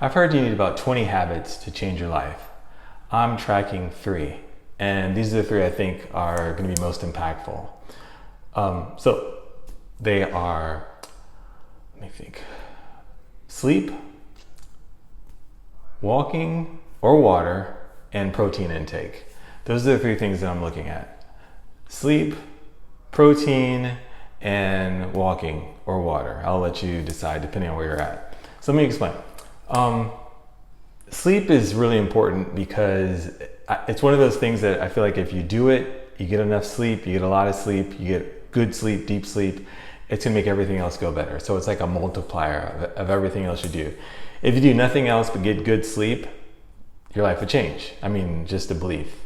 I've heard you need about 20 habits to change your life. I'm tracking 3, and these are the 3 I think are going to be most impactful. So they are, let me think, sleep, walking or water, and protein intake. Those are the 3 things that I'm looking at. Sleep, protein, and walking or water. I'll let you decide depending on where you're at. So let me explain. Sleep is really important because it's one of those things that I feel like if you do it, you get enough sleep, you get a lot of sleep, you get good sleep, deep sleep, it's gonna make everything else go better. So it's like a multiplier of everything else you do. If you do nothing else but get good sleep, your life would change. I mean, just a belief.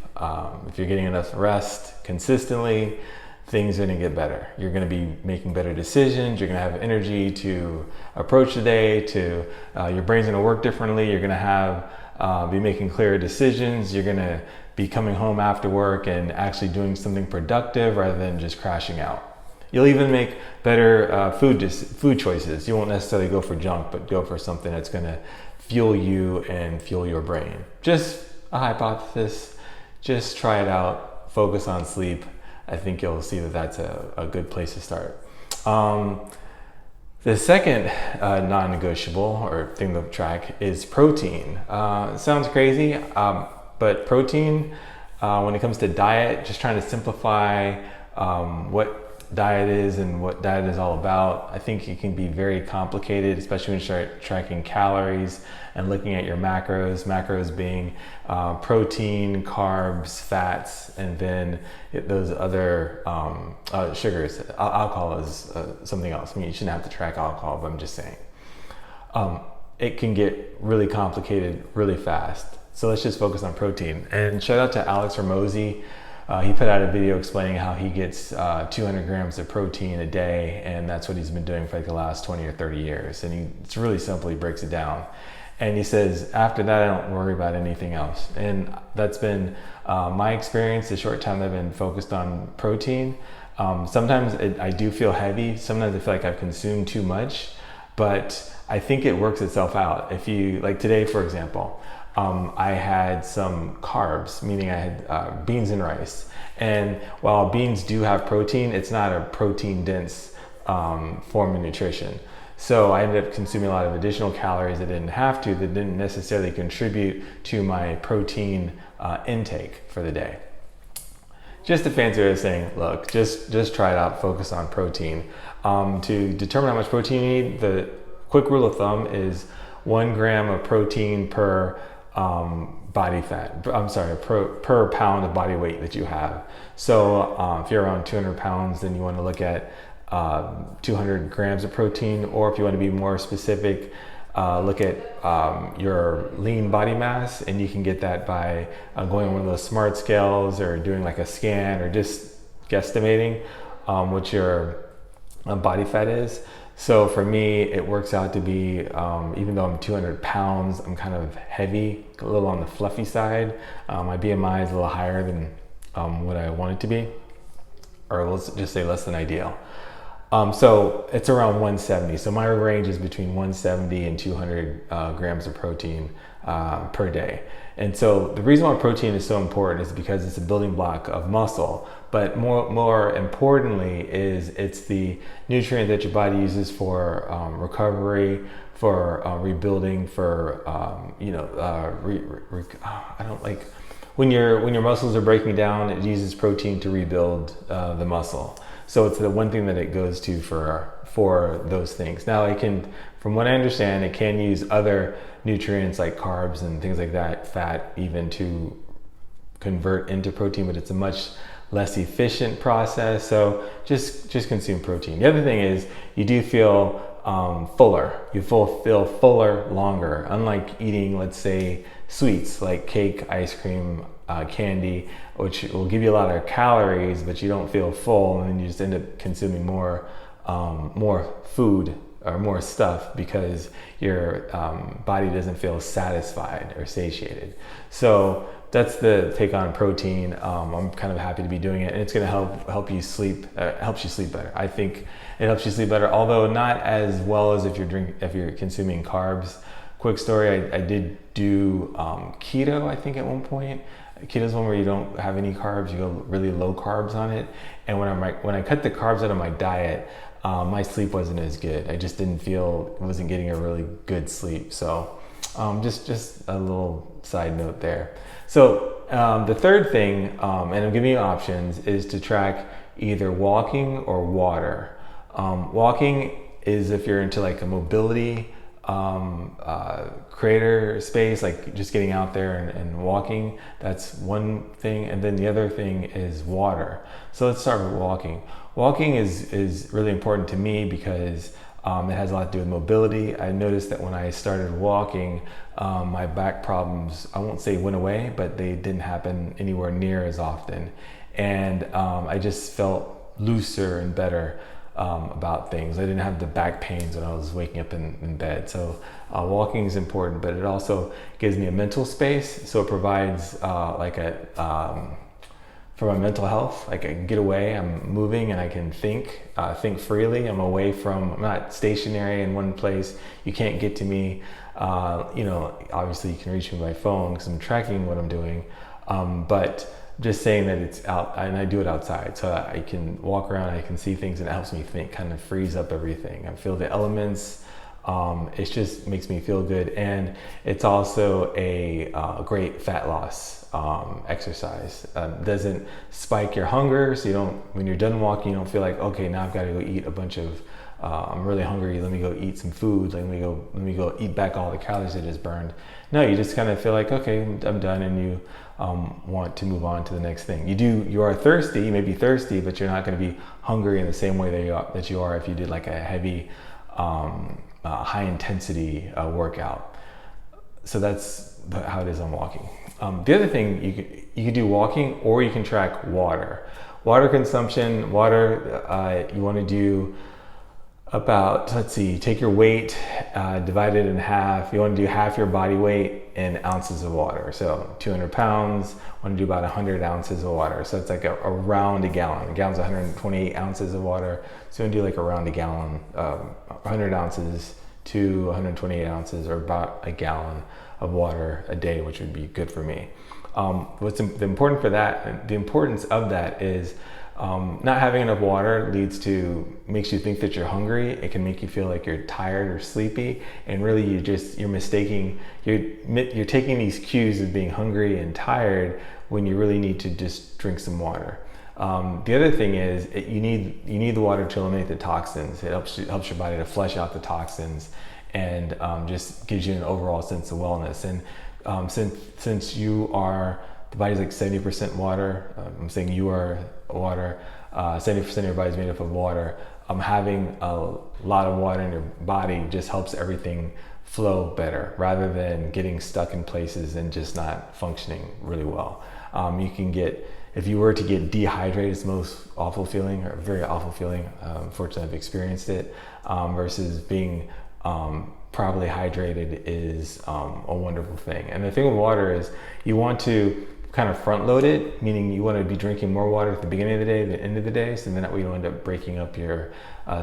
If you're getting enough rest consistently, things are gonna get better. You're gonna be making better decisions. You're gonna have energy to approach the day, your brain's gonna work differently. You're gonna be making clearer decisions. You're gonna be coming home after work and actually doing something productive rather than just crashing out. You'll even make better food choices. You won't necessarily go for junk, but go for something that's gonna fuel you and fuel your brain. Just a hypothesis, just try it out, focus on sleep. I think you'll see that that's a good place to start. The second non-negotiable or thing to track is protein. It sounds crazy, but protein, when it comes to diet, just trying to simplify what diet is and what diet is all about. I think it can be very complicated, especially when you start tracking calories and looking at your macros. Macros being protein, carbs, fats, and then those other sugars. Alcohol is something else. I mean, you shouldn't have to track alcohol, but I'm just saying. It can get really complicated really fast. So let's just focus on protein. And shout out to Alex Ramosi. He put out a video explaining how he gets 200 grams of protein a day, and that's what he's been doing for like the last 20 or 30 years. And it's really simple, he breaks it down. And he says, after that, I don't worry about anything else. And that's been my experience, the short time that I've been focused on protein. Sometimes I do feel heavy. Sometimes I feel like I've consumed too much, but I think it works itself out. If you, like today, for example, I had some carbs, meaning I had beans and rice. And while beans do have protein, it's not a protein dense form of nutrition. So I ended up consuming a lot of additional calories that I didn't have to, that didn't necessarily contribute to my protein intake for the day. Just a fancy way of saying, look, just try it out, focus on protein. To determine how much protein you need, the quick rule of thumb is 1 gram of protein per body fat, per pound of body weight that you have. So if you're around 200 pounds, then you want to look at 200 grams of protein, or if you want to be more specific, look at your lean body mass, and you can get that by going on one of those smart scales or doing like a scan or just guesstimating what your body fat is. So for me, it works out to be, even though I'm 200 pounds, I'm kind of heavy, a little on the fluffy side. My BMI is a little higher than what I want it to be, or let's just say less than ideal. So it's around 170. So my range is between 170 and 200 grams of protein per day. And so the reason why protein is so important is because it's a building block of muscle. But more importantly is it's the nutrient that your body uses for recovery, for rebuilding, for I don't like when your muscles are breaking down, it uses protein to rebuild the muscle. So it's the one thing that it goes to for those things. Now it can, from what I understand, it can use other nutrients like carbs and things like that, fat even, to convert into protein, but it's a much less efficient process. So just consume protein. The other thing is you do feel fuller. You feel fuller longer. Unlike eating, let's say, sweets like cake, ice cream, candy, which will give you a lot of calories, but you don't feel full, and then you just end up consuming more food or more stuff because your body doesn't feel satisfied or satiated. So that's the take on protein. I'm kind of happy to be doing it, and it's going to help you sleep. Helps you sleep better. I think it helps you sleep better, although not as well as if you're consuming carbs. quick story, I did do keto, I think, at one point. Keto is one where you don't have any carbs, you go really low carbs on it. And when I cut the carbs out of my diet, my sleep wasn't as good. I just wasn't getting a really good sleep. So just a little side note there. So the third thing, and I'm giving you options, is to track either walking or water. Walking is if you're into like a mobility creator space, like just getting out there and walking. That's one thing. And then the other thing is water. So let's start with walking. Walking is really important to me because it has a lot to do with mobility. I noticed that when I started walking, my back problems, I won't say went away, but they didn't happen anywhere near as often. And I just felt looser and better about things. I didn't have the back pains when I was waking up in bed. So walking is important, but it also gives me a mental space. So it provides for my mental health, like I can get away, I'm moving and I can think freely. I'm not stationary in one place. You can't get to me. Obviously you can reach me by phone because I'm tracking what I'm doing. But just saying that it's out, and I do it outside, so I can walk around, I can see things, and it helps me think, kind of frees up everything. I feel the elements. It just makes me feel good, and it's also a great fat loss exercise. Doesn't spike your hunger, so you don't. When you're done walking, you don't feel like, okay, now I've got to go eat a bunch of. I'm really hungry. Let me go eat some food. Let me go eat back all the calories I just burned. No, you just kind of feel like, okay, I'm done, and you want to move on to the next thing. You are thirsty. You may be thirsty, but you're not going to be hungry in the same way that you are if you did like a heavy, high intensity workout. So that's how it is on walking. The other thing, you can do walking, or you can track water. Water consumption. You want to do about, take your weight, divide it in half. You want to do half your body weight in ounces of water. So 200 pounds, want to do about 100 ounces of water. So it's like around a gallon. A gallon's 128 ounces of water. So you want to do like around a gallon, 100 ounces to 128 ounces, or about a gallon of water a day, which would be good for me. The importance of that is not having enough water makes you think that you're hungry. It can make you feel like you're tired or sleepy, and really you're taking these cues of being hungry and tired when you really need to just drink some water. The other thing is you need the water to eliminate the toxins. It helps your body to flush out the toxins, and just gives you an overall sense of wellness. And since the body's like 70% water. I'm saying you are water. 70% of your body is made up of water. Having a lot of water in your body just helps everything flow better, rather than getting stuck in places and just not functioning really well. If you were to get dehydrated, it's the most awful feeling, or a very awful feeling. Unfortunately, I've experienced it. Versus being properly hydrated is a wonderful thing. And the thing with water is you want to kind of front load it, meaning you want to be drinking more water at the beginning of the day than the end of the day, so then that way you don't end up breaking up your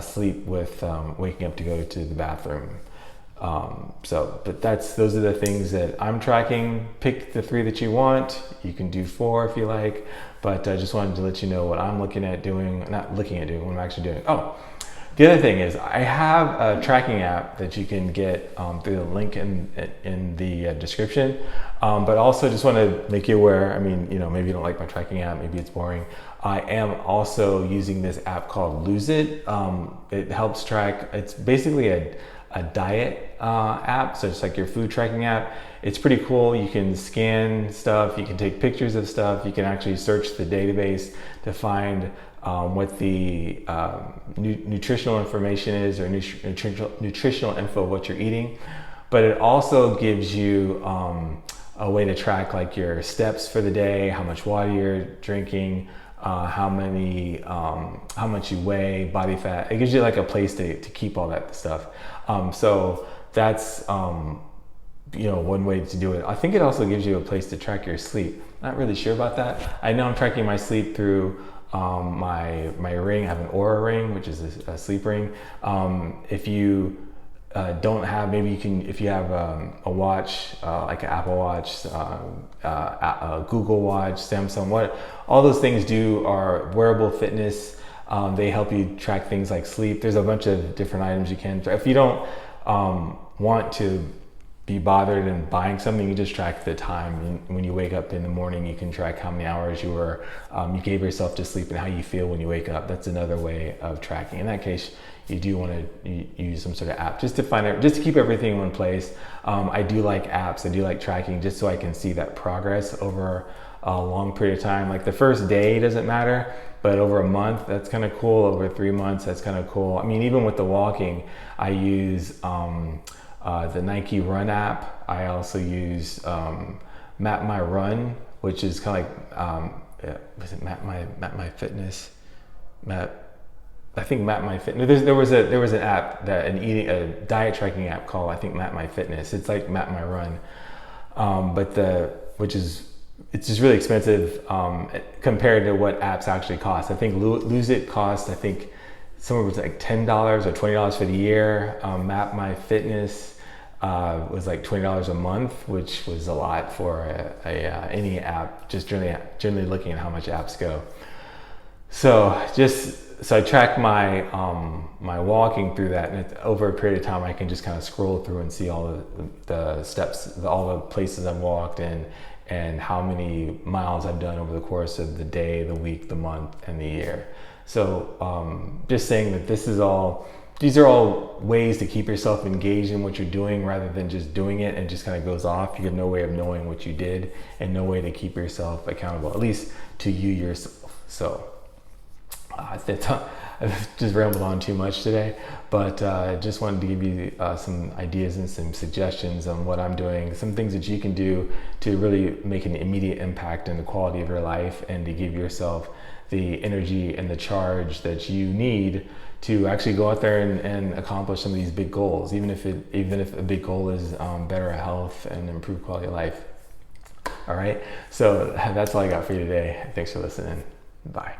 sleep with waking up to go to the bathroom. But those are the things that I'm tracking. Pick the 3 that you want. You can do 4 if you like, but I just wanted to let you know what I'm what I'm actually doing. Oh, the other thing is I have a tracking app that you can get through the link in the description. But also just want to make you aware, maybe you don't like my tracking app, maybe it's boring. I am also using this app called LoseIT. It helps track, it's basically a diet app, so it's like your food tracking app. It's pretty cool. You can scan stuff, you can take pictures of stuff, you can actually search the database to find what the nutritional information is, or nutritional info of what you're eating. But it also gives you a way to track like your steps for the day, how much water you're drinking, how much you weigh, body fat. It gives you like a place to keep all that stuff. So that's one way to do it. I think it also gives you a place to track your sleep. Not really sure about that. I know I'm tracking my sleep through my ring. I have an Aura ring, which is a sleep ring. If you don't have, maybe you can, if you have a watch, like an Apple Watch, a Google Watch, Samsung, what all those things do are wearable fitness. They help you track things like sleep. There's a bunch of different items you can. If you don't want to be bothered in buying something, you just track the time. When you wake up in the morning, you can track how many hours you gave yourself to sleep and how you feel when you wake up. That's another way of tracking. In that case, you do want to use some sort of app just to find out, just to keep everything in one place. I do like apps. I do like tracking just so I can see that progress over a long period of time. Like the first day doesn't matter, but over a month, that's kind of cool. Over 3 months, that's kind of cool. I mean, even with the walking, I use the Nike Run app. I also use Map My Run, which is kind of like, was it Map My Fitness? I think Map My Fitness. There was an app, a diet tracking app called, I think, Map My Fitness. It's like Map My Run, it's just really expensive compared to what apps actually cost. I think LoseIT cost, I think somewhere was like $10 or $20 for the year. Map My Fitness was like $20 a month, which was a lot for any app. Just generally looking at how much apps go. So I track my my walking through that, and over a period of time, I can just kind of scroll through and see all the steps, all the places I've walked in, and how many miles I've done over the course of the day, the week, the month, and the year. So just saying that these are all ways to keep yourself engaged in what you're doing rather than just doing it and just kind of goes off. You have no way of knowing what you did and no way to keep yourself accountable, at least to you yourself. So I've just rambled on too much today, but I just wanted to give you some ideas and some suggestions on what I'm doing, some things that you can do to really make an immediate impact in the quality of your life and to give yourself the energy and the charge that you need to actually go out there and accomplish some of these big goals, even if a big goal is better health and improved quality of life. All right, so that's all I got for you today. Thanks for listening. Bye.